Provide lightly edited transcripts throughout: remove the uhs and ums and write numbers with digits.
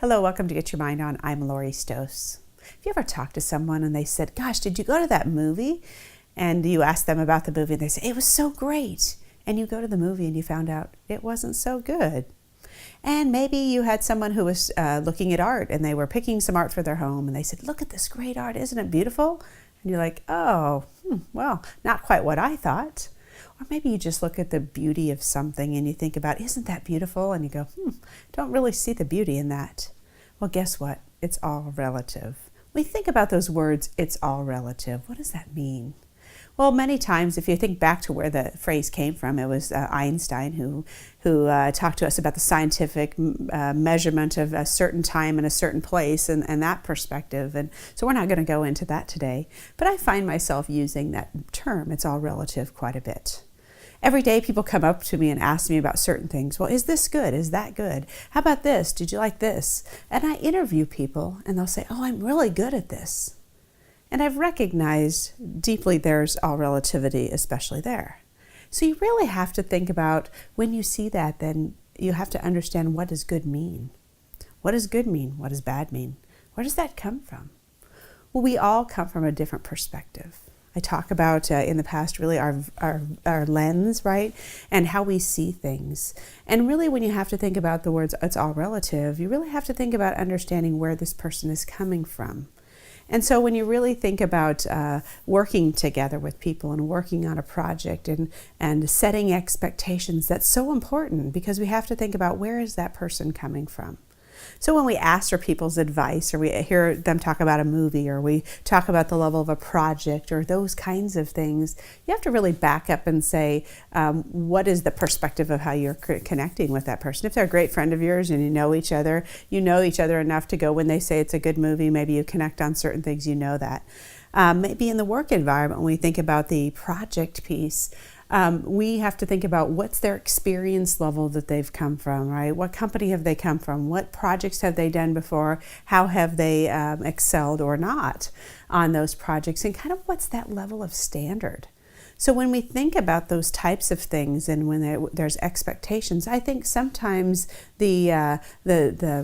Hello, welcome to Get Your Mind On. I'm Lori Stohs. Have you ever talked to someone and they said, gosh, did you go to that movie? And you ask them about the movie and they say, it was so great. And you go to the movie and you found out it wasn't so good. And maybe you had someone who was looking at art and they were picking some art for their home and they said, look at this great art, isn't it beautiful? And you're like, oh, well, not quite what I thought. Or maybe you just look at the beauty of something and you think about, isn't that beautiful? And you go, don't really see the beauty in that. Well, guess what? It's all relative. When we think about those words, it's all relative. What does that mean? Well, many times, if you think back to where the phrase came from, it was Einstein who talked to us about the scientific measurement of a certain time and a certain place and that perspective. And so we're not going to go into that today. But I find myself using that term, it's all relative, quite a bit. Every day people come up to me and ask me about certain things. Well, is this good? Is that good? How about this? Did you like this? And I interview people and they'll say, oh, I'm really good at this. And I've recognized deeply there's all relativity, especially there. So you really have to think about when you see that, then you have to understand, what does good mean? What does good mean? What does bad mean? Where does that come from? Well, we all come from a different perspective. I talk about in the past really our lens, right? And how we see things. And really when you have to think about the words, it's all relative, you really have to think about understanding where this person is coming from. And so when you really think about working together with people and working on a project and setting expectations, that's so important because we have to think about where is that person coming from. So when we ask for people's advice or we hear them talk about a movie or we talk about the level of a project or those kinds of things, you have to really back up and say, what is the perspective of how you're connecting with that person? If they're a great friend of yours and you know each other enough to go when they say it's a good movie, maybe you connect on certain things, you know that. Maybe in the work environment, when we think about the project piece, we have to think about what's their experience level that they've come from, right? What company have they come from? What projects have they done before? How have they excelled or not on those projects? And kind of what's that level of standard? So when we think about those types of things and when there's expectations, I think sometimes the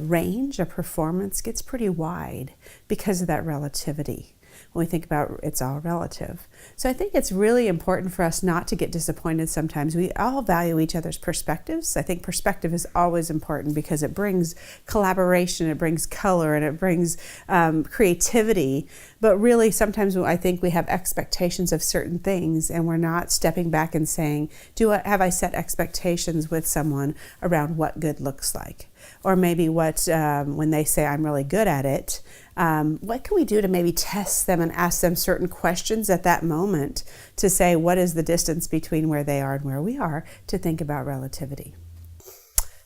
range of performance gets pretty wide because of that relativity. When we think about it's all relative. So I think it's really important for us not to get disappointed sometimes. We all value each other's perspectives. I think perspective is always important because it brings collaboration, it brings color, and it brings creativity. But really sometimes I think we have expectations of certain things and we're not stepping back and saying, have I set expectations with someone around what good looks like? Or maybe when they say I'm really good at it, what can we do to maybe test them and ask them certain questions at that moment to say what is the distance between where they are and where we are, to think about relativity.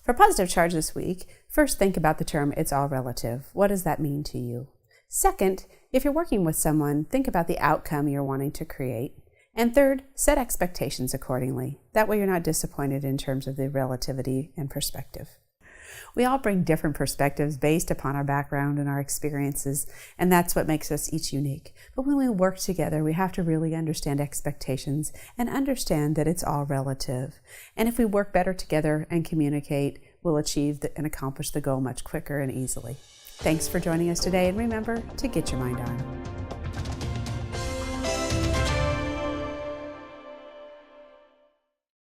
For positive charge this week, first think about the term it's all relative. What does that mean to you? Second, if you're working with someone, think about the outcome you're wanting to create. And third, set expectations accordingly. That way you're not disappointed in terms of the relativity and perspective. We all bring different perspectives based upon our background and our experiences, and that's what makes us each unique. But when we work together, we have to really understand expectations and understand that it's all relative. And if we work better together and communicate, we'll achieve and accomplish the goal much quicker and easily. Thanks for joining us today, and remember to get your mind on.